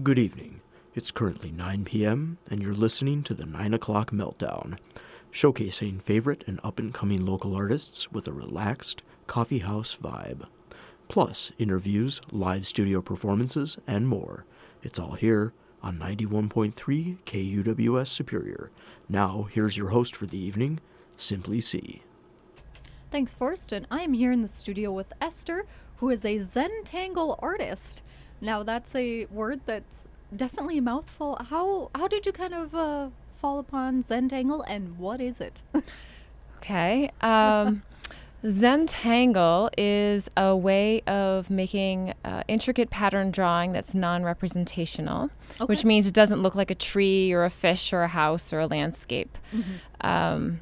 Good evening. It's currently 9 p.m., and you're listening to the 9 o'clock Meltdown, showcasing favorite and up-and-coming local artists with a relaxed coffee house vibe. Plus, interviews, live studio performances, and more. It's all here on 91.3 KUWS Superior. Now, here's your host for the evening, Simply C. Thanks, Forrest, and I am here in the studio with Esther, who is a Zentangle artist. Now, that's a word that's definitely a mouthful. How did you kind of fall upon Zentangle, and what is it? Okay. Zentangle is a way of making intricate pattern drawing that's non-representational, which means it doesn't look like a tree or a fish or a house or a landscape. Mm-hmm.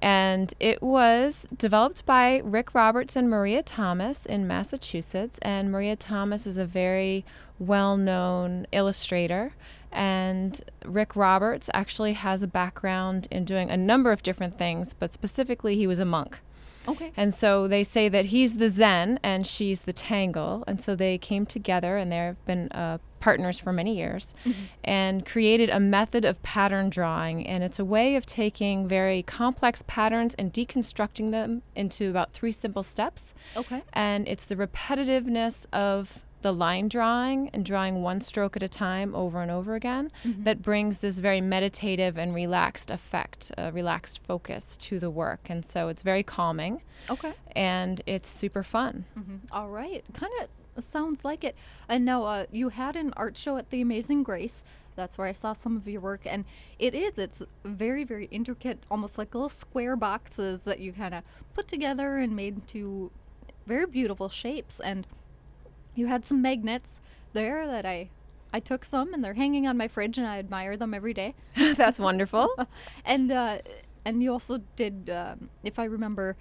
And it was developed by Rick Roberts and Maria Thomas in Massachusetts. And Maria Thomas is a very well-known illustrator. And Rick Roberts actually has a background in doing a number of different things, but specifically he was a monk. Okay. And so they say that he's the Zen and she's the Tangle. And so they came together, and they've been partners for many years, and created a method of pattern drawing. And it's a way of taking very complex patterns and deconstructing them into about 3 simple steps. Okay. And it's the repetitiveness of the line drawing and drawing one stroke at a time over and over again that brings this very meditative and relaxed effect, relaxed focus to the work. And so it's very calming. Okay. And it's super fun. All right. Kind of sounds like it. And now you had an art show at the Amazing Grace. That's where I saw some of your work. And it's very, very intricate, almost like little square boxes that you kind of put together and made into very beautiful shapes. And you had some magnets there that I took some, and they're hanging on my fridge, and I admire them every day. That's wonderful. And you also did, if I remember,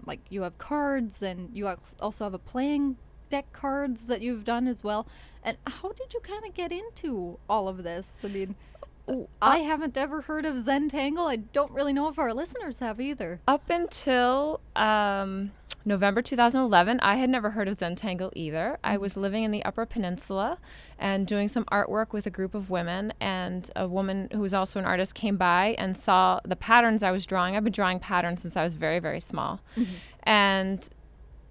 like you have cards, and you also have a playing deck cards that you've done as well. And how did you kind of get into all of this? I mean, I haven't ever heard of Zentangle. I don't really know if our listeners have either. Up until November 2011, I had never heard of Zentangle either. I was living in the Upper Peninsula and doing some artwork with a group of women, and a woman who was also an artist came by and saw the patterns I was drawing. I've been drawing patterns since I was very, very small. And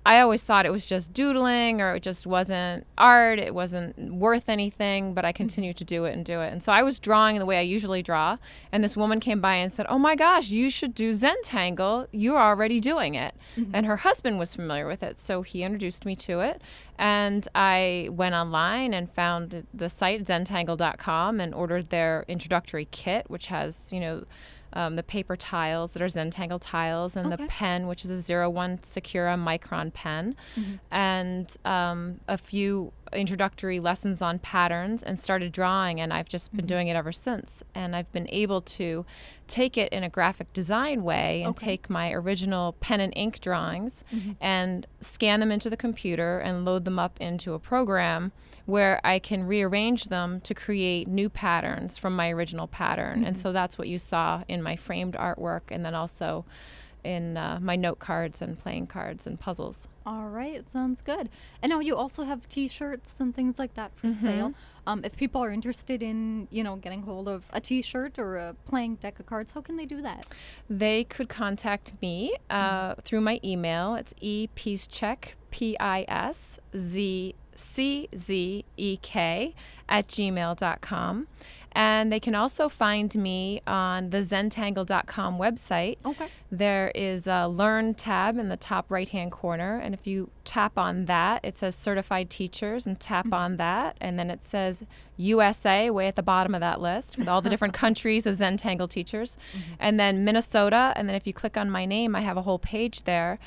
I always thought it was just doodling, or it just wasn't art, it wasn't worth anything, but I continued to do it. And so I was drawing the way I usually draw, and this woman came by and said, "Oh my gosh, you should do Zentangle, you're already doing it." And her husband was familiar with it, so he introduced me to it. And I went online and found the site Zentangle.com and ordered their introductory kit, which has, the paper tiles that are Zentangle tiles, and the pen, which is a 01 Secura micron pen, and a few introductory lessons on patterns, and started drawing, and I've just been doing it ever since. And I've been able to take it in a graphic design way and take my original pen and ink drawings and scan them into the computer and load them up into a program where I can rearrange them to create new patterns from my original pattern. And so that's what you saw in my framed artwork, and then also in my note cards and playing cards and puzzles. All right, sounds good. And now you also have T-shirts and things like that for sale. If people are interested in, getting hold of a T-shirt or a playing deck of cards, how can they do that? They could contact me through my email. It's Piszczek, PISZCZEK @gmail.com. And they can also find me on the Zentangle.com website. Okay. There is a Learn tab in the top right-hand corner, and if you tap on that, it says Certified Teachers, and tap on that, and then it says USA way at the bottom of that list with all the different countries of Zentangle teachers, and then Minnesota, and then if you click on my name, I have a whole page there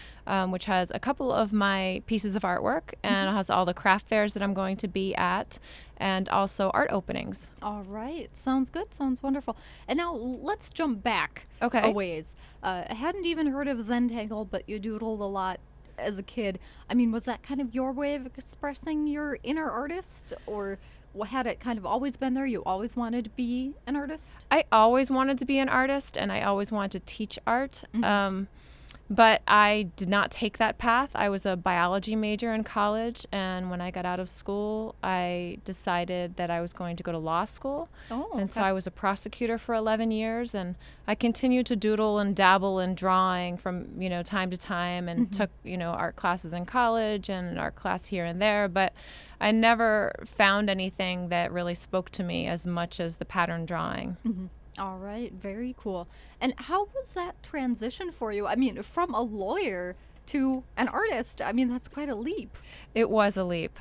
which has a couple of my pieces of artwork, and it has all the craft fairs that I'm going to be at, and also art openings. All right. Sounds good. Sounds wonderful. And now let's jump back a ways. I hadn't even heard of Zentangle, but you doodled a lot as a kid. I mean, was that kind of your way of expressing your inner artist, or had it kind of always been there? You always wanted to be an artist? I always wanted to be an artist, and I always wanted to teach art. But I did not take that path. I was a biology major in college, and when I got out of school, I decided that I was going to go to law school. Oh, And so okay. I was a prosecutor for 11 years, and I continued to doodle and dabble in drawing from, time to time, and took, art classes in college and an art class here and there, but I never found anything that really spoke to me as much as the pattern drawing. All right, very cool. And how was that transition for you? I mean, from a lawyer to an artist, I mean, that's quite a leap. It was a leap.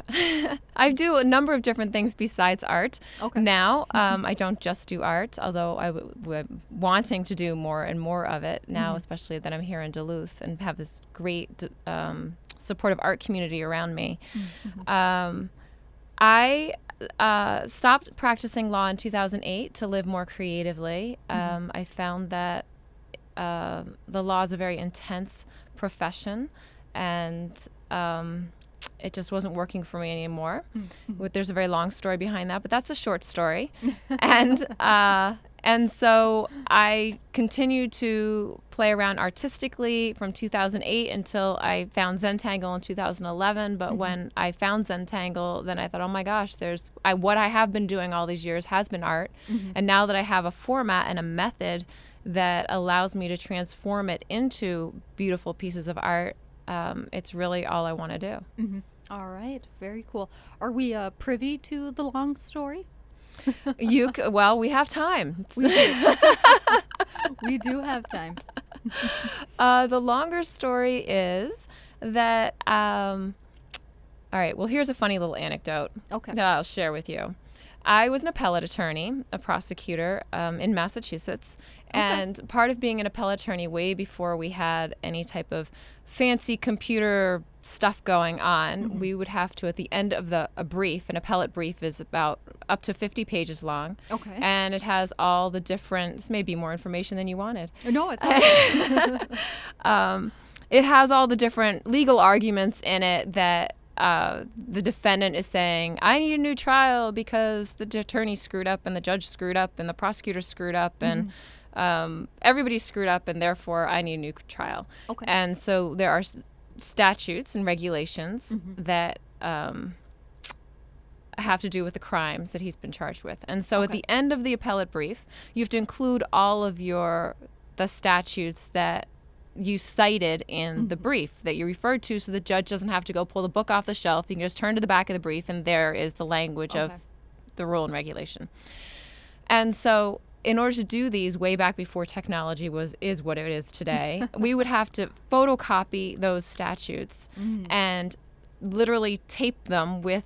I do a number of different things besides art. Okay. Now, I don't just do art, although I'm wanting to do more and more of it now, especially that I'm here in Duluth and have this great supportive art community around me. I stopped practicing law in 2008 to live more creatively. I found that the law is a very intense profession, and it just wasn't working for me anymore. There's a very long story behind that, but that's a short story. And so I continued to play around artistically from 2008 until I found Zentangle in 2011. But when I found Zentangle, then I thought, oh my gosh, what I have been doing all these years has been art. And now that I have a format and a method that allows me to transform it into beautiful pieces of art, it's really all I want to do. All right, very cool. Are we privy to the long story? Well, we have time. We do. We do have time. The longer story is that, all right, well, here's a funny little anecdote Okay. that I'll share with you. I was an appellate attorney, a prosecutor in Massachusetts. And part of being an appellate attorney, way before we had any type of fancy computer stuff going on, we would have to, at the end of a brief, an appellate brief is about up to 50 pages long. Okay. And it has all the different, this may be more information than you wanted. No, it's okay. It has all the different legal arguments in it that the defendant is saying, I need a new trial because the attorney screwed up and the judge screwed up and the prosecutor screwed up and everybody screwed up, and therefore I need a new trial. Okay. And so there are statutes and regulations that have to do with the crimes that he's been charged with. And so at the end of the appellate brief, you have to include all of the statutes that you cited in the brief that you referred to, so the judge doesn't have to go pull the book off the shelf. You can just turn to the back of the brief, and there is the language of the rule and regulation. And so in order to do these, way back before technology is what it is today, we would have to photocopy those statutes and literally tape them with,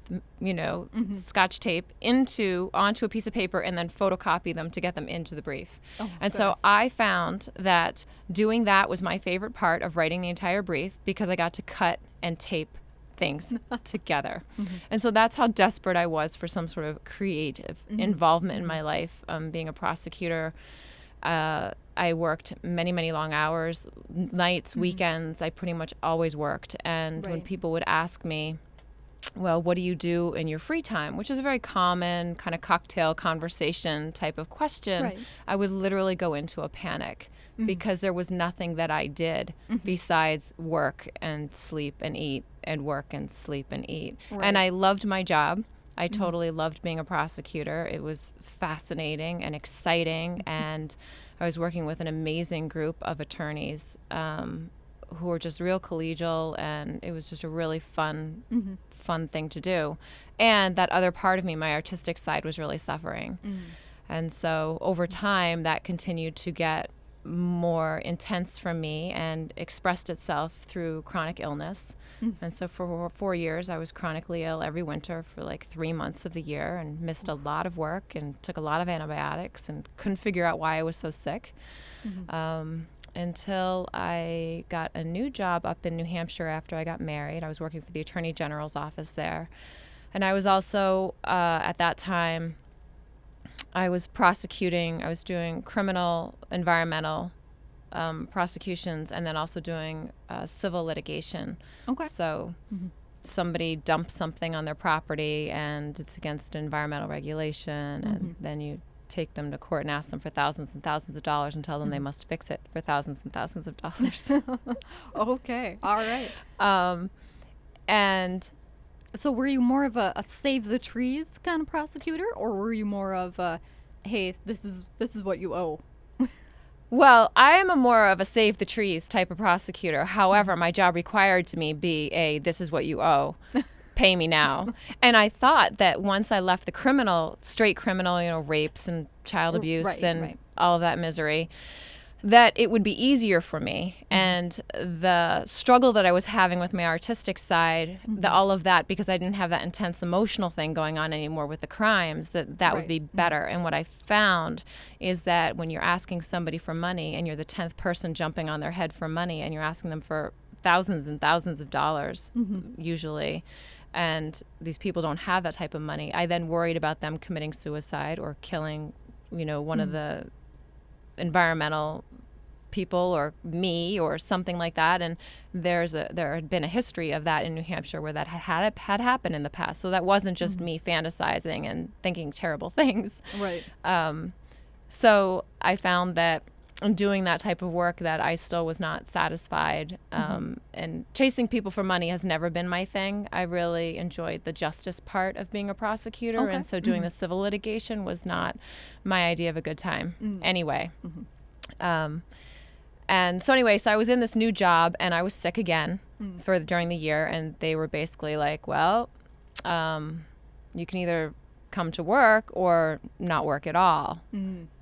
Scotch tape onto a piece of paper and then photocopy them to get them into the brief. And so I found that doing that was my favorite part of writing the entire brief, because I got to cut and tape things together. And so that's how desperate I was for some sort of creative involvement in my life. Being a prosecutor, I worked many, many long hours, nights, weekends. I pretty much always worked. And when people would ask me, well, what do you do in your free time? Which is a very common kind of cocktail conversation type of question. I would literally go into a panic because there was nothing that I did besides work and sleep and eat and work and sleep and eat. And I loved my job. I totally loved being a prosecutor. It was fascinating and exciting, and I was working with an amazing group of attorneys who were just real collegial, and it was just a really fun thing to do. And that other part of me, my artistic side, was really suffering. And so over time, that continued to get more intense for me and expressed itself through chronic illness. And so for 4 years, I was chronically ill every winter for like 3 months of the year, and missed a lot of work and took a lot of antibiotics and couldn't figure out why I was so sick. Until I got a new job up in New Hampshire after I got married. I was working for the Attorney General's office there. And I was also, at that time, I was doing criminal, environmental prosecutions, and then also doing civil litigation. So somebody dumps something on their property and it's against environmental regulation, and then you take them to court and ask them for thousands and thousands of dollars and tell them they must fix it for thousands and thousands of dollars. Okay. All right. And So were you more of a save the trees kind of prosecutor, or were you more of a, hey, this is what you owe? well, I am a more of a save the trees type of prosecutor. However, my job required to me be a this is what you owe. Pay me now. And I thought that once I left the straight criminal, rapes and child abuse and all of that misery, that it would be easier for me. And the struggle that I was having with my artistic side, all of that, because I didn't have that intense emotional thing going on anymore with the crimes, that would be better. And what I found is that when you're asking somebody for money and you're the 10th person jumping on their head for money and you're asking them for thousands and thousands of dollars, usually, and these people don't have that type of money, I then worried about them committing suicide or killing, one of the environmental people or me or something like that. And there had been a history of that in New Hampshire where that had happened in the past. So that wasn't just me fantasizing and thinking terrible things. Right. So I found that in doing that type of work that I still was not satisfied. And chasing people for money has never been my thing. I really enjoyed the justice part of being a prosecutor. Okay. And so doing the civil litigation was not my idea of a good time anyway. And so anyway, so I was in this new job and I was sick again during the year. And they were basically like, well, you can either come to work or not work at all.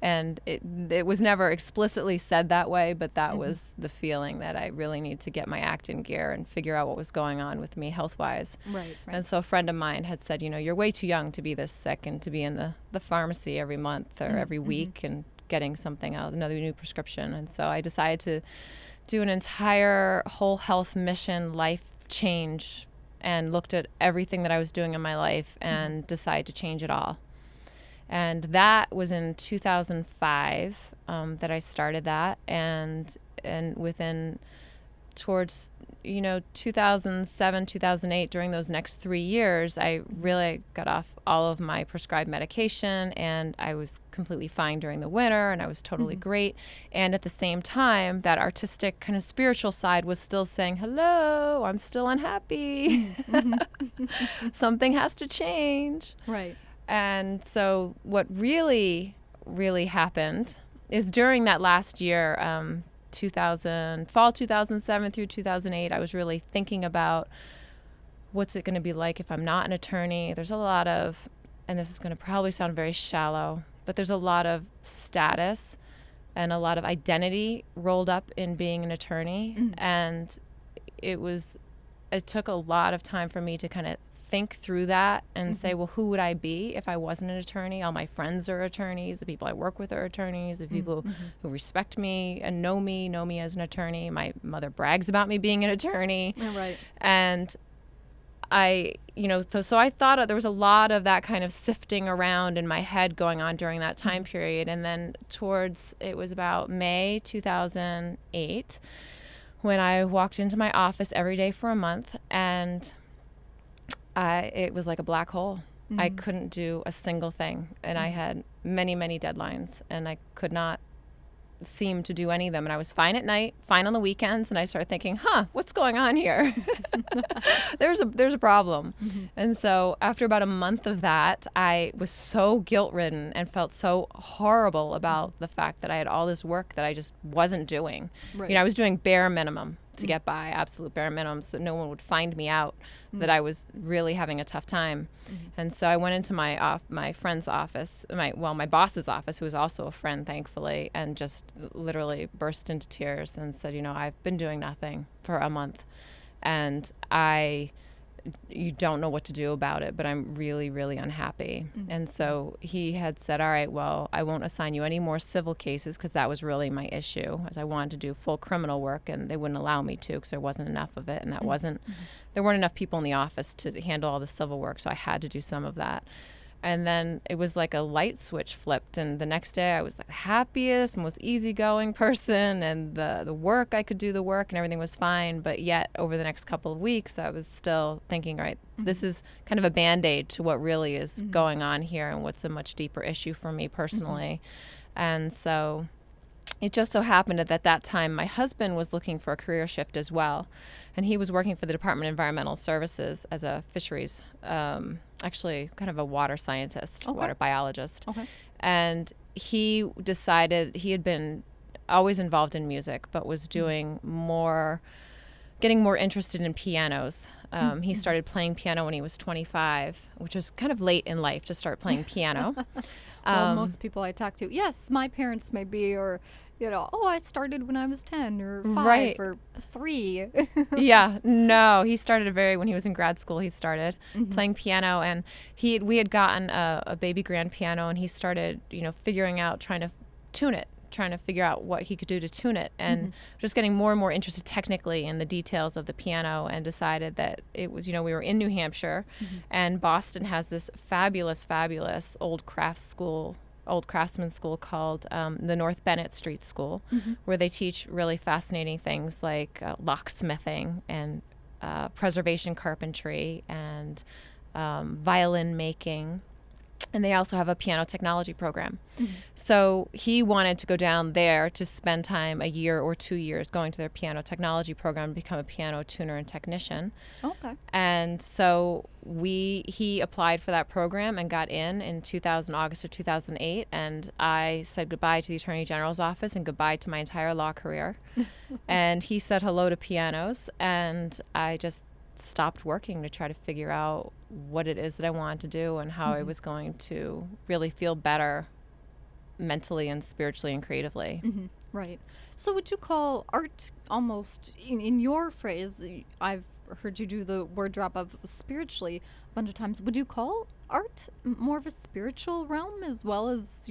And it was never explicitly said that way, but that was the feeling that I really need to get my act in gear and figure out what was going on with me health-wise. Right. And so a friend of mine had said, you're way too young to be this sick and to be in the pharmacy every month or every week and getting something out, another new prescription. And so I decided to do an entire whole health mission life change and looked at everything that I was doing in my life and decided to change it all. And that was in 2005 that I started that. And within towards 2007, 2008, during those next 3 years, I really got off all of my prescribed medication and I was completely fine during the winter and I was totally great. And at the same time, that artistic kind of spiritual side was still saying, hello, I'm still unhappy. Something has to change. Right. And so what really, really happened is during that last year, fall 2007 through 2008, I was really thinking about what's it going to be like if I'm not an attorney. There's a lot of, and this is going to probably sound very shallow, but there's a lot of status and a lot of identity rolled up in being an attorney. And it took a lot of time for me to kind of think through that and say, well, who would I be if I wasn't an attorney? All my friends are attorneys. The people I work with are attorneys. The people who respect me and know me as an attorney. My mother brags about me being an attorney. Right. And so I thought there was a lot of that kind of sifting around in my head going on during that time period. And then it was about May 2008 when I walked into my office every day for a month and it was like a black hole. I couldn't do a single thing. And I had many, many deadlines and I could not seem to do any of them. And I was fine at night, fine on the weekends. And I started thinking, what's going on here? There's a problem. And so after about a month of that, I was so guilt-ridden and felt so horrible about the fact that I had all this work that I just wasn't doing. Right. I was doing bare minimum to get by, absolute bare minimum, so that no one would find me out that I was really having a tough time. And so I went into my friend's office, my boss's office, who was also a friend, thankfully, and just literally burst into tears and said, I've been doing nothing for a month, and you don't know what to do about it, but I'm really, really unhappy. And so he had said, all right, well, I won't assign you any more civil cases because that was really my issue, as I wanted to do full criminal work and they wouldn't allow me to because there wasn't enough of it, and there weren't enough people in the office to handle all the civil work, so I had to do some of that. And then it was like a light switch flipped. And the next day I was like the happiest, most easygoing person. And the work, I could do the work and everything was fine. But yet over the next couple of weeks, I was still thinking, all right, this is kind of a Band-Aid to what really is going on here and what's a much deeper issue for me personally. And so it just so happened that at that time, my husband was looking for a career shift as well. And he was working for the Department of Environmental Services as a fisheries, actually kind of a water scientist, water biologist. And he decided he had been always involved in music, but was doing getting more interested in pianos. He started playing piano when he was 25, which was kind of late in life to start playing piano. Well, most people I talk to, yes, my parents may be, or I started when I was 10 or 5 or 3. Yeah, no, he started when he was in grad school, he started playing piano, and we had gotten a baby grand piano, and he started, figuring out, trying to figure out what he could do to tune it, and just getting more and more interested technically in the details of the piano, and decided that it was, we were in New Hampshire, and Boston has this fabulous old craftsman school called the North Bennett Street School, where they teach really fascinating things like locksmithing and preservation carpentry and violin making. And they also have a piano technology program. So he wanted to go down there to spend time, a year or 2 years, going to their piano technology program to become a piano tuner and technician. Okay. And so he applied for that program and got in August of 2008. And I said goodbye to the Attorney General's office and goodbye to my entire law career. And he said hello to pianos. And I just stopped working to try to figure out what it is that I wanted to do and how I was going to really feel better mentally and spiritually and creatively. Right. So would you call art almost, in your phrase, I've heard you do the word drop of spiritually a bunch of times, would you call art more of a spiritual realm as well as,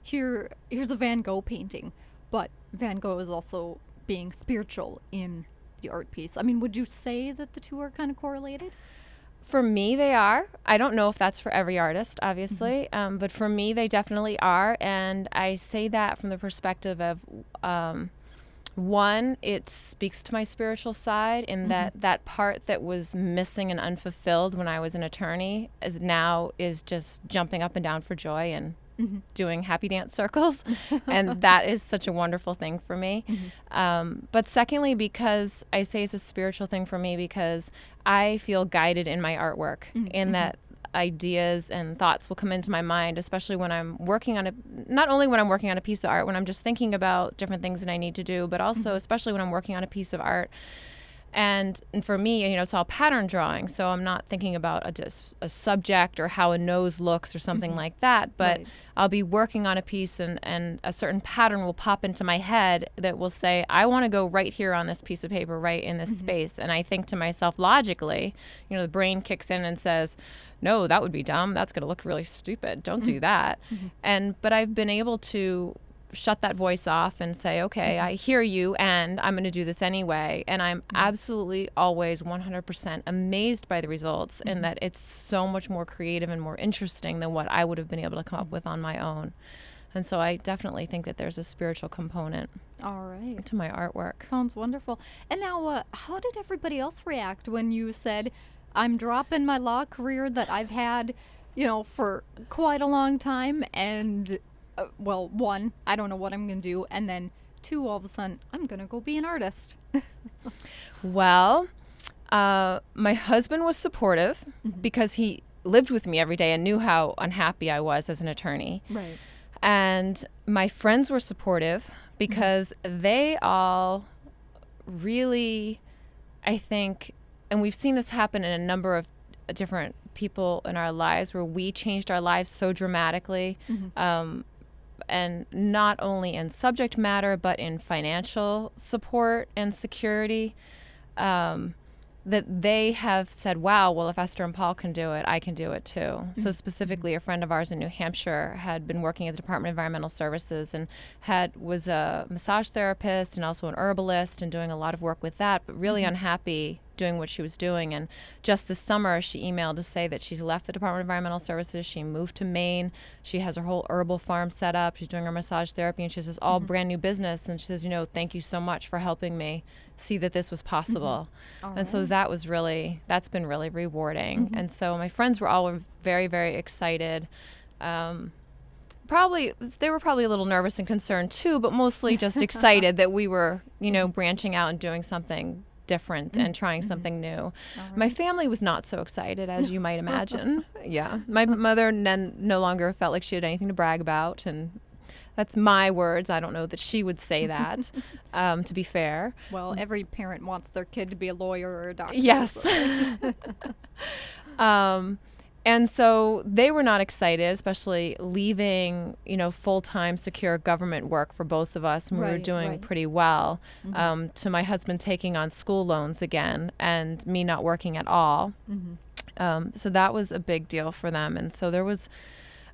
here's a Van Gogh painting, but Van Gogh is also being spiritual in the art piece? I mean, would you say that the two are kind of correlated? For me, they are. I don't know if that's for every artist, obviously, but for me, they definitely are. And I say that from the perspective of, one, it speaks to my spiritual side in that part that was missing and unfulfilled when I was an attorney is just jumping up and down for joy and doing happy dance circles. And that is such a wonderful thing for me. But secondly, because I say it's a spiritual thing for me, because I feel guided in my artwork in that ideas and thoughts will come into my mind, especially when I'm working on not only when I'm working on a piece of art, when I'm just thinking about different things that I need to do, but also especially when I'm working on a piece of art. And for me, it's all pattern drawing. So I'm not thinking about a subject or how a nose looks or something like that. But I'll be working on a piece and a certain pattern will pop into my head that will say, I want to go right here on this piece of paper, right in this space. And I think to myself logically, the brain kicks in and says, no, that would be dumb. That's going to look really stupid. Don't do that. But I've been able to shut that voice off and say, okay, I hear you and I'm going to do this anyway. And I'm absolutely always 100% amazed by the results and that it's so much more creative and more interesting than what I would have been able to come up with on my own. And so I definitely think that there's a spiritual component to my artwork. Sounds wonderful. And now, how did everybody else react when you said, I'm dropping my law career that I've had, for quite a long time, and well, 1, I don't know what I'm going to do, and then 2, all of a sudden, I'm going to go be an artist? Well, my husband was supportive because he lived with me every day and knew how unhappy I was as an attorney. Right. And my friends were supportive because they all really, I think, and we've seen this happen in a number of different people in our lives where we changed our lives so dramatically, and not only in subject matter, but in financial support and security, that they have said, wow, well, if Esther and Paul can do it, I can do it too. So specifically, a friend of ours in New Hampshire had been working at the Department of Environmental Services and was a massage therapist and also an herbalist and doing a lot of work with that, but really unhappy doing what she was doing. And just this summer, she emailed to say that she's left the Department of Environmental Services. She moved to Maine. She has her whole herbal farm set up. She's doing her massage therapy, and she says all brand new business. And she says, thank you so much for helping me see that this was possible. And so that's been really rewarding. And so my friends were all very, very excited. They were probably a little nervous and concerned too, but mostly just excited that we were, branching out and doing something different and trying something new. My family was not so excited, as you might imagine. Yeah. My mother no longer felt like she had anything to brag about, and that's my words. I don't know that she would say that, to be fair. Well, every parent wants their kid to be a lawyer or a doctor. Yes. So. And so they were not excited, especially leaving, full-time secure government work for both of us, and we were doing pretty well, to my husband taking on school loans again and me not working at all. So that was a big deal for them. And so there was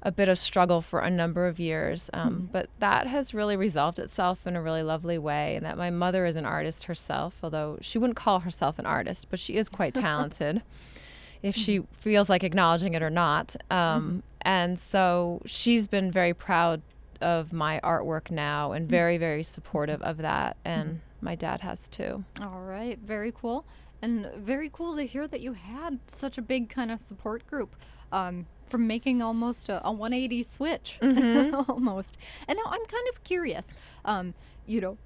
a bit of struggle for a number of years, but that has really resolved itself in a really lovely way. And that my mother is an artist herself, although she wouldn't call herself an artist, but she is quite talented. If she feels like acknowledging it or not. And so she's been very proud of my artwork now and very, very supportive of that. And my dad has too. All right. Very cool. And very cool to hear that you had such a big kind of support group, from making almost a 180 switch, almost. And now I'm kind of curious,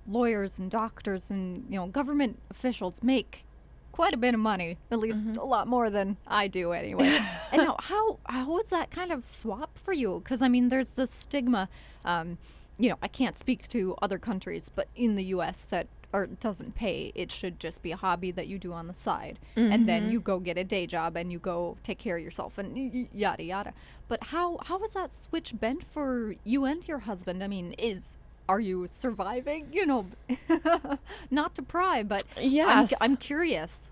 lawyers and doctors and, government officials make quite a bit of money, at least a lot more than I do anyway. And now how was that kind of swap for you? Because there's this stigma, I can't speak to other countries, but in the US that art doesn't pay. It should just be a hobby that you do on the side, and then you go get a day job and you go take care of yourself and yada yada. But how has that switch been for you and your husband? Are you surviving? Not to pry, but yes. I'm curious.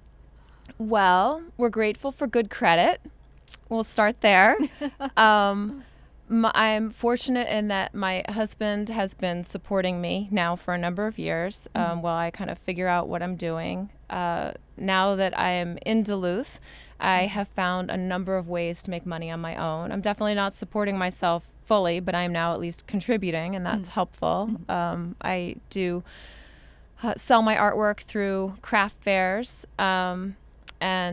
Well, we're grateful for good credit. We'll start there. I'm fortunate in that my husband has been supporting me now for a number of years while I kind of figure out what I'm doing. Now that I am in Duluth, I have found a number of ways to make money on my own. I'm definitely not supporting myself fully, but I'm now at least contributing, and that's helpful. I do sell my artwork through craft fairs, and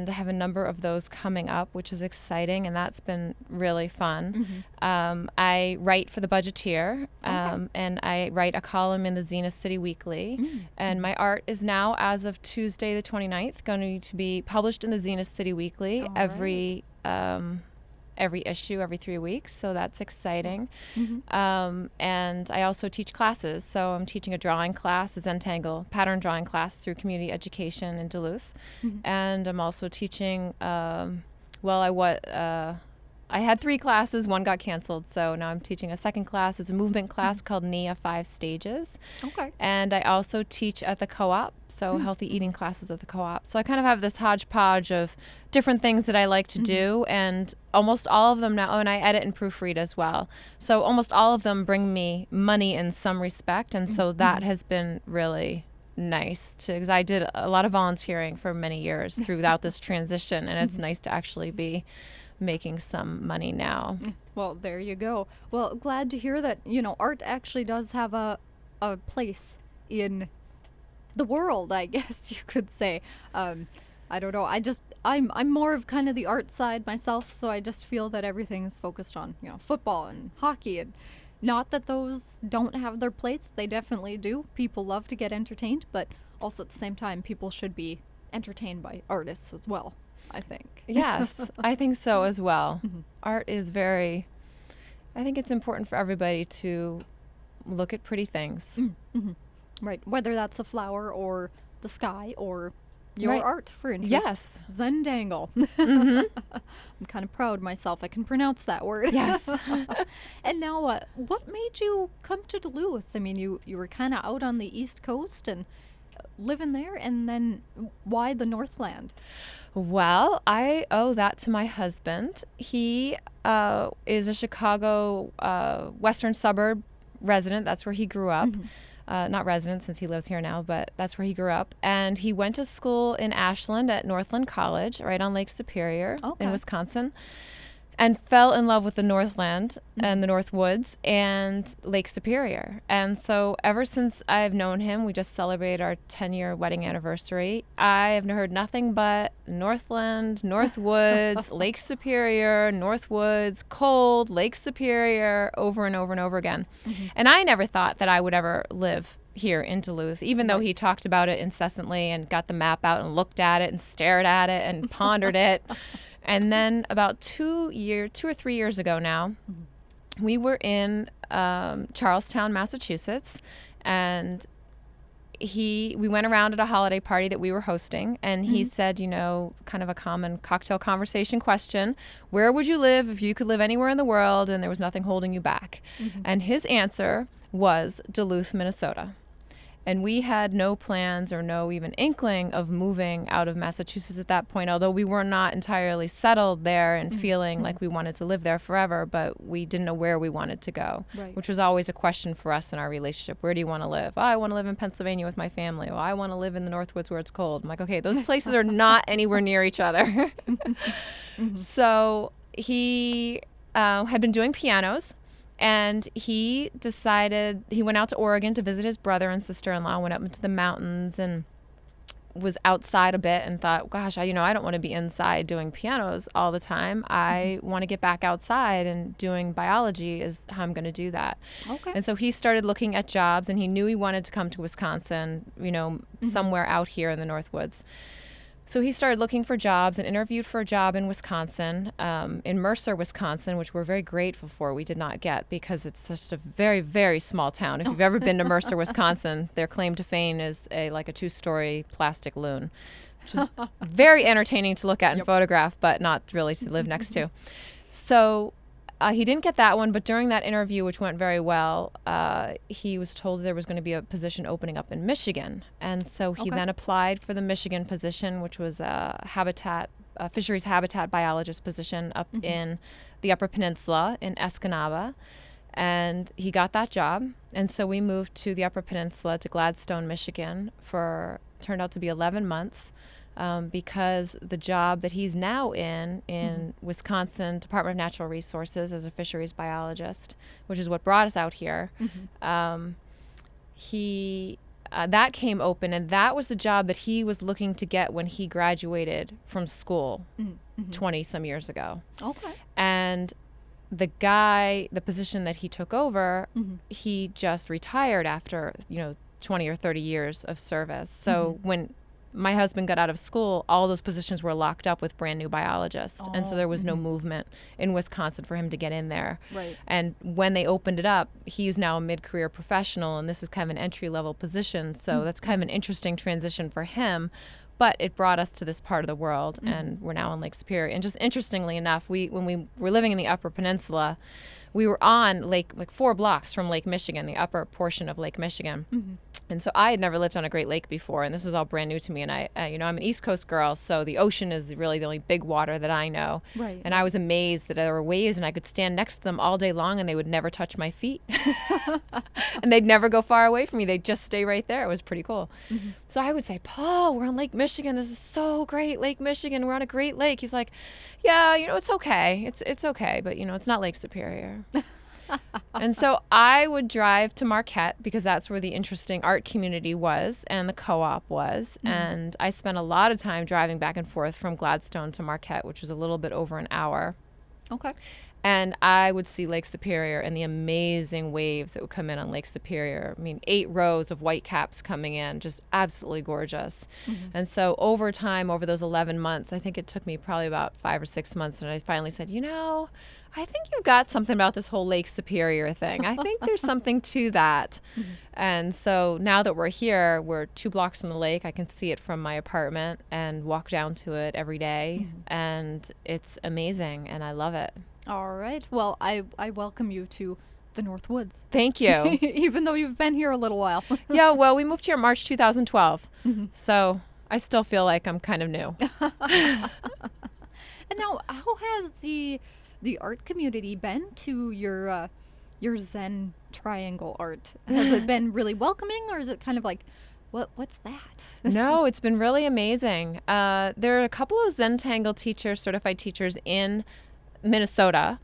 I have a number of those coming up, which is exciting, and that's been really fun. I write for the Budgeteer, and I write a column in the Zenith City Weekly, and my art is now, as of Tuesday the 29th, going to be published in the Zenith City Weekly every issue, every 3 weeks, so that's exciting. And I also teach classes, so I'm teaching a drawing class, a Zentangle pattern drawing class through community education in Duluth, and I'm also teaching, I had 3 classes, one got canceled, so now I'm teaching a second class. It's a movement class called NIA 5 Stages. And I also teach at the Co-op, so healthy eating classes at the Co-op. So I kind of have this hodgepodge of different things that I like to do, and almost all of them now, and I edit and proofread as well. So almost all of them bring me money in some respect, and so that has been really nice, because I did a lot of volunteering for many years throughout this transition, and it's nice to actually be making some money now. Well, there you go. Well, glad to hear that, art actually does have a place in the world, I guess you could say. I don't know. I'm more of kind of the art side myself, so I just feel that everything's focused on, football and hockey, and not that those don't have their place. They definitely do. People love to get entertained, but also at the same time, people should be entertained by artists as well, I think. Yes, I think so as well. Art is I think it's important for everybody to look at pretty things. Right, whether that's a flower or the sky or your art, for instance. Yes. Zentangle. I'm kind of proud of myself. I can pronounce that word. Yes. And now, what made you come to Duluth? You were kind of out on the East Coast and living there, and then why the Northland? Well, I owe that to my husband. He is a Chicago western suburb resident. That's where he grew up. not resident since he lives here now, but that's where he grew up. And he went to school in Ashland at Northland College, right on Lake Superior in Wisconsin, and fell in love with the Northland and the North Woods and Lake Superior. And so ever since I've known him, we just celebrated our 10-year wedding anniversary. I have heard nothing but Northland, North Woods, Lake Superior, North Woods, cold, Lake Superior, over and over and over again. And I never thought that I would ever live here in Duluth, even though he talked about it incessantly and got the map out and looked at it and stared at it and pondered it. And then about 2 or 3 years ago now, we were in Charlestown, Massachusetts, and we went around at a holiday party that we were hosting, and he said, kind of a common cocktail conversation question, where would you live if you could live anywhere in the world and there was nothing holding you back? And his answer was Duluth, Minnesota. And we had no plans or no even inkling of moving out of Massachusetts at that point, although we were not entirely settled there and feeling like we wanted to live there forever, but we didn't know where we wanted to go, which was always a question for us in our relationship. Where do you want to live? Oh, I want to live in Pennsylvania with my family. Well, I want to live in the Northwoods where it's cold. I'm like, okay, those places are not anywhere near each other. So he had been doing pianos. And he decided, he went out to Oregon to visit his brother and sister-in-law, went up into the mountains and was outside a bit and thought, gosh, I don't want to be inside doing pianos all the time. I want to get back outside, and doing biology is how I'm going to do that. And so he started looking at jobs, and he knew he wanted to come to Wisconsin, somewhere out here in the Northwoods. So he started looking for jobs and interviewed for a job in Wisconsin, in Mercer, Wisconsin, which we're very grateful for. We did not get because it's such a very, very small town. If you've ever been to Mercer, Wisconsin, their claim to fame is like a 2-story plastic loon, which is very entertaining to look at and photograph, but not really to live next to. So he didn't get that one, but during that interview, which went very well, he was told there was going to be a position opening up in Michigan. And so he then applied for the Michigan position, which was a fisheries habitat biologist position up in the Upper Peninsula in Escanaba. And he got that job. And so we moved to the Upper Peninsula to Gladstone, Michigan turned out to be 11 months. Because the job that he's now in Wisconsin Department of Natural Resources as a fisheries biologist, which is what brought us out here, that came open, and that was the job that he was looking to get when he graduated from school 20 some years ago. And the position that he took over, he just retired after 20 or 30 years of service. So when my husband got out of school, all those positions were locked up with brand new biologists. And so there was no movement in Wisconsin for him to get in there. And when they opened it up, he's now a mid-career professional, and this is kind of an entry-level position. So that's kind of an interesting transition for him. But it brought us to this part of the world, and we're now in Lake Superior. And just interestingly enough, when we were living in the Upper Peninsula, we were on like 4 blocks from Lake Michigan, the upper portion of Lake Michigan. And so I had never lived on a Great Lake before, and this was all brand new to me. And I'm an East Coast girl, so the ocean is really the only big water that I know. And I was amazed that there were waves, and I could stand next to them all day long, and they would never touch my feet. And they'd never go far away from me. They'd just stay right there. It was pretty cool. So I would say, Paul, we're on Lake Michigan. This is so great, Lake Michigan. We're on a Great Lake. He's like, yeah, it's okay. It's okay, but, it's not Lake Superior. And so I would drive to Marquette because that's where the interesting art community was and the co-op was. And I spent a lot of time driving back and forth from Gladstone to Marquette, which was a little bit over an hour. And I would see Lake Superior and the amazing waves that would come in on Lake Superior. 8 rows of whitecaps coming in, just absolutely gorgeous. And so over time, over those 11 months, I think it took me probably about 5 or 6 months, and I finally said, I think you've got something about this whole Lake Superior thing. I think there's something to that. And so now that we're here, we're 2 blocks from the lake. I can see it from my apartment and walk down to it every day. And it's amazing, and I love it. All right. Well, I welcome you to the Northwoods. Thank you. Even though you've been here a little while. Yeah, well, we moved here March 2012. So I still feel like I'm kind of new. And now, how has the art community been to your your Zen triangle art? Has it been really welcoming, or is it kind of like, what's that? No, it's been really amazing. There are a couple of Zentangle teachers, certified teachers in Minnesota,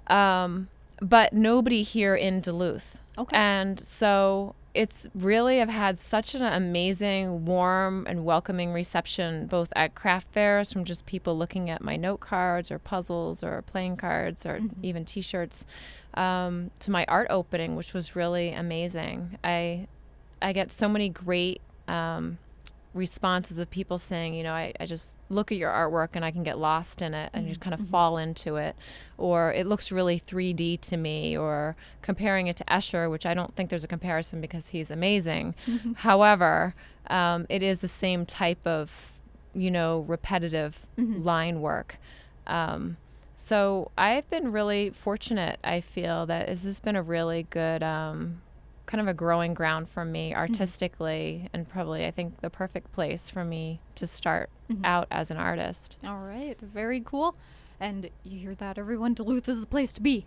but nobody here in Duluth. Okay. And so it's really, I've had such an amazing, warm and welcoming reception, both at craft fairs from just people looking at my note cards or puzzles or playing cards or even T-shirts, to my art opening, which was really amazing. I get so many great responses of people saying, you know, I just look at your artwork and I can get lost in it and just kind of fall into it, or it looks really 3D to me, or comparing it to Escher, which I don't think there's a comparison because he's amazing. However, it is the same type of, you know, repetitive line work. So I've been really fortunate. I feel that this has been a really good kind of a growing ground for me artistically, and probably, I think, the perfect place for me to start out as an artist. All right. Very cool. And you hear that, everyone? Duluth is the place to be.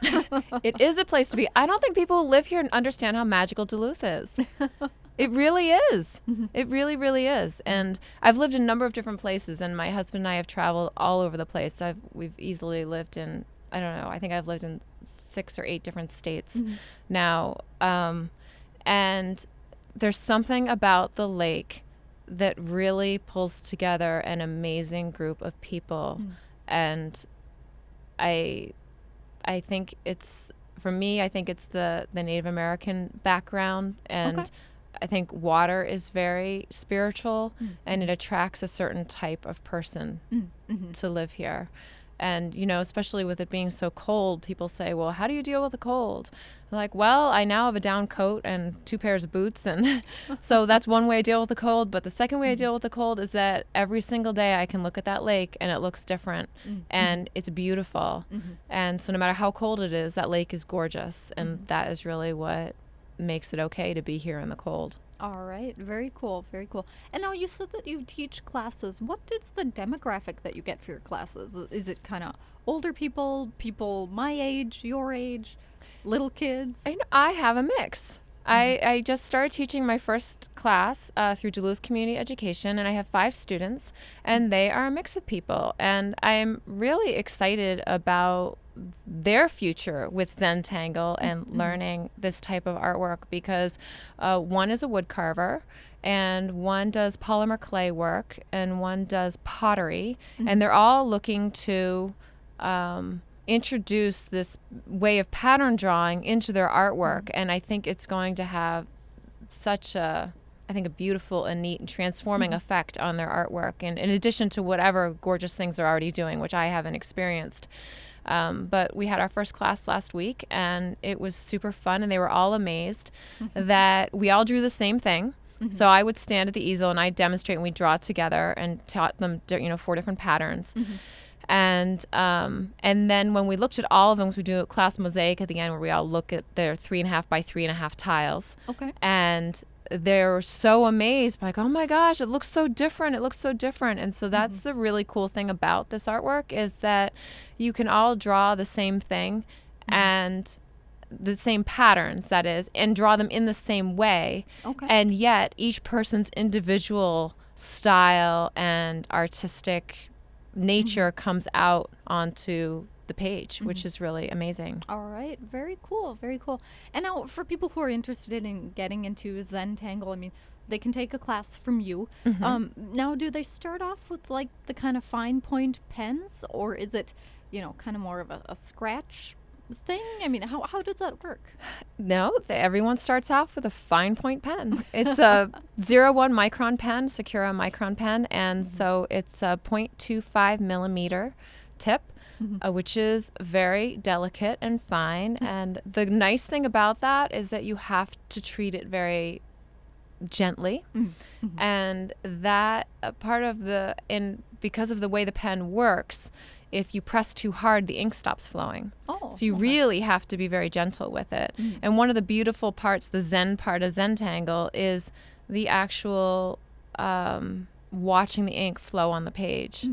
It is a place to be. I don't think people who live here understand how magical Duluth is. It really is. It really, really is. And I've lived in a number of different places, and my husband and I have traveled all over the place. We've easily lived in, I don't know, I think I've lived in 6 or 8 different states now. And there's something about the lake that really pulls together an amazing group of people. And I think it's, for me, I think it's the Native American background. And I think water is very spiritual, and it attracts a certain type of person to live here. And, you know, especially with it being so cold, people say, well, how do you deal with the cold? I'm like, well, I now have a down coat and 2 pairs of boots. And so that's one way I deal with the cold. But the second way I deal with the cold is that every single day I can look at that lake and it looks different and it's beautiful. And so no matter how cold it is, that lake is gorgeous. And that is really what makes it okay to be here in the cold. All right. Very cool. Very cool. And now you said that you teach classes. What is the demographic that you get for your classes? Is it kind of older people, people my age, your age, little kids? I have a mix. I just started teaching my first class through Duluth Community Education, and I have 5 students, and they are a mix of people. And I'm really excited about their future with Zentangle and learning this type of artwork, because one is a wood carver, and one does polymer clay work, and one does pottery, and they're all looking to introduce this way of pattern drawing into their artwork. And I think it's going to have such a beautiful and neat and transforming effect on their artwork, and in addition to whatever gorgeous things they're already doing, which I haven't experienced. But we had our first class last week, and it was super fun, and they were all amazed that we all drew the same thing. So I would stand at the easel and I'd demonstrate, and we'd draw together, and taught them 4 different patterns. And then when we looked at all of them, we do a class mosaic at the end where we all look at their 3.5 by 3.5 tiles. Okay. And they're so amazed, like, oh my gosh, it looks so different. It looks so different. And so that's the really cool thing about this artwork, is that you can all draw the same thing and the same patterns, that is, and draw them in the same way. Okay. And yet each person's individual style and artistic nature comes out onto the page, which is really amazing. All right. Very cool. Very cool. And now for people who are interested in getting into Zentangle, I mean, they can take a class from you. Now, do they start off with like the kind of fine point pens, or is it, you know, kind of more of a scratch thing? I mean, how does that work? No, everyone starts off with a fine point pen. It's a 0.1 micron pen, Sakura micron pen, and so it's a 0.25 millimeter tip, which is very delicate and fine. And the nice thing about that is that you have to treat it very gently, and that part of because of the way the pen works, if you press too hard, the ink stops flowing. So you really have to be very gentle with it. And one of the beautiful parts, the Zen part of Zentangle, is the actual watching the ink flow on the page.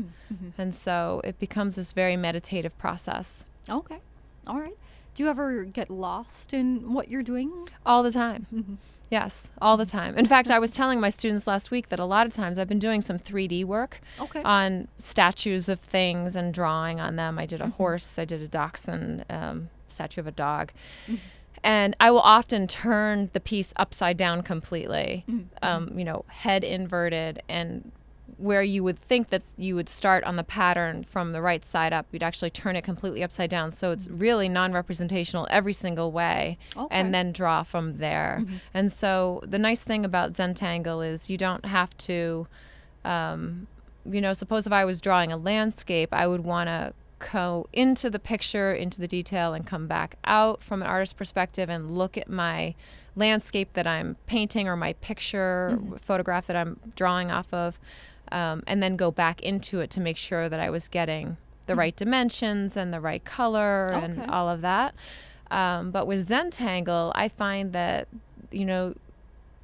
And so it becomes this very meditative process. Okay. All right. Do you ever get lost in what you're doing? All the time. Yes, all the time. In fact, I was telling my students last week that a lot of times I've been doing some 3D work on statues of things and drawing on them. I did a horse, I did a dachshund, statue of a dog. And I will often turn the piece upside down completely, head inverted, and where you would think that you would start on the pattern from the right side up, you'd actually turn it completely upside down. So it's really non-representational every single way, and then draw from there. And so the nice thing about Zentangle is you don't have to, suppose if I was drawing a landscape, I would want to go into the picture, into the detail, and come back out from an artist's perspective and look at my landscape that I'm painting or my picture, photograph that I'm drawing off of. And then go back into it to make sure that I was getting the right dimensions and the right color and all of that. But with Zentangle, I find that,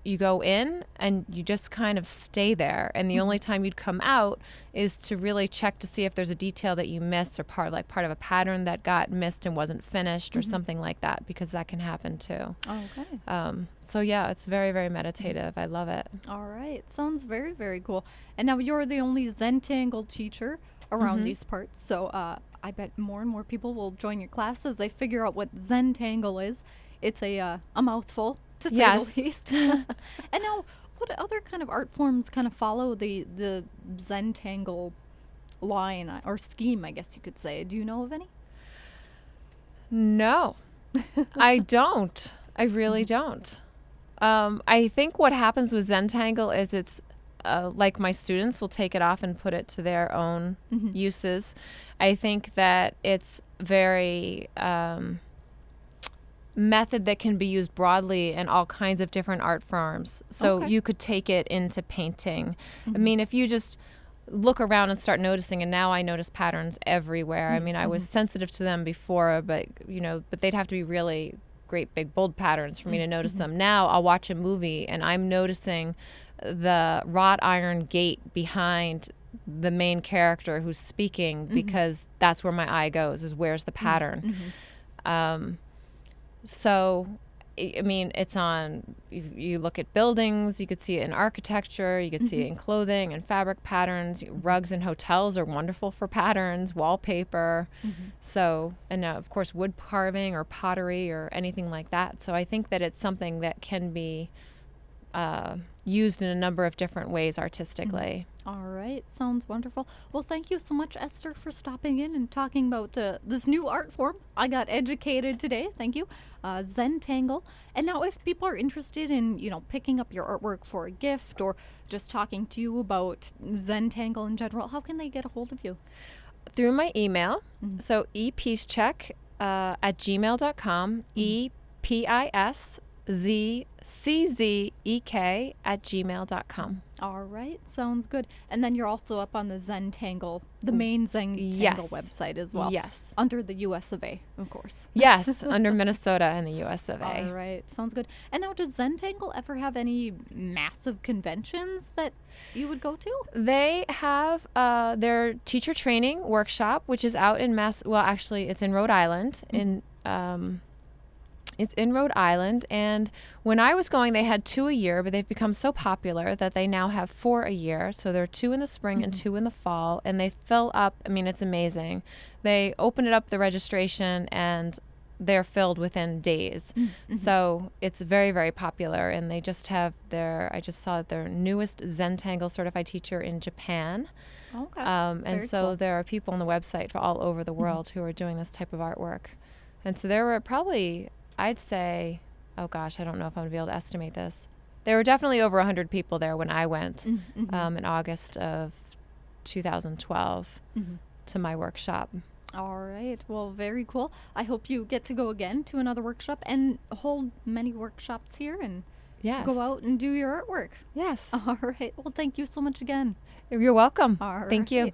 you go in and you just kind of stay there. And the only time you'd come out is to really check to see if there's a detail that you missed or part of a pattern that got missed and wasn't finished or something like that, because that can happen too. So yeah, it's very, very meditative. I love it. All right. Sounds very, very cool. And now you're the only Zentangle teacher around these parts. So I bet more and more people will join your class as they figure out what Zentangle is. It's a mouthful, to say the least. And now, what other kind of art forms kind of follow the Zentangle line or scheme, I guess you could say? Do you know of any? No, I don't. I really don't. I think what happens with Zentangle is it's like my students will take it off and put it to their own uses. I think that it's very method that can be used broadly in all kinds of different art forms. So you could take it into painting. I mean, if you just look around and start noticing, and now I notice patterns everywhere. I mean, I was sensitive to them before, but they'd have to be really great big bold patterns for me to notice them. Now I'll watch a movie and I'm noticing the wrought iron gate behind the main character who's speaking, because that's where my eye goes, is where's the pattern. So, I mean, it's on, you look at buildings, you could see it in architecture, you could see it in clothing and fabric patterns. Rugs in hotels are wonderful for patterns, wallpaper. So, and of course, wood carving or pottery or anything like that. So I think that it's something that can be used in a number of different ways artistically. All right. Sounds wonderful. Well, thank you so much, Esther, for stopping in and talking about this new art form. I got educated today. Thank you. Zentangle. And now if people are interested in, picking up your artwork for a gift or just talking to you about Zentangle in general, how can they get a hold of you? Through my email. So Piszczek at gmail.com. EPISZCZEK at gmail.com. All right, sounds good. And then you're also up on the Zentangle, the main Zentangle website as well. Yes. Under the US of A, of course. Yes, under Minnesota and the US of A. All right, sounds good. And now, does Zentangle ever have any massive conventions that you would go to? They have their teacher training workshop, which is out in it's in Rhode Island, It's in Rhode Island, and when I was going, they had 2 a year, but they've become so popular that they now have 4 a year. So there are 2 in the spring and 2 in the fall, and they fill up. I mean, it's amazing. They open it up, the registration, and they're filled within days. So it's very, very popular, and they just have I just saw their newest Zentangle certified teacher in Japan. Okay. And so there are people on the website for all over the world who are doing this type of artwork. And so there were probably, I'd say, oh gosh, I don't know if I'm going to be able to estimate this. There were definitely over 100 people there when I went in August of 2012 to my workshop. All right. Well, very cool. I hope you get to go again to another workshop and hold many workshops here and go out and do your artwork. Yes. All right. Well, thank you so much again. You're welcome. All right. Thank you.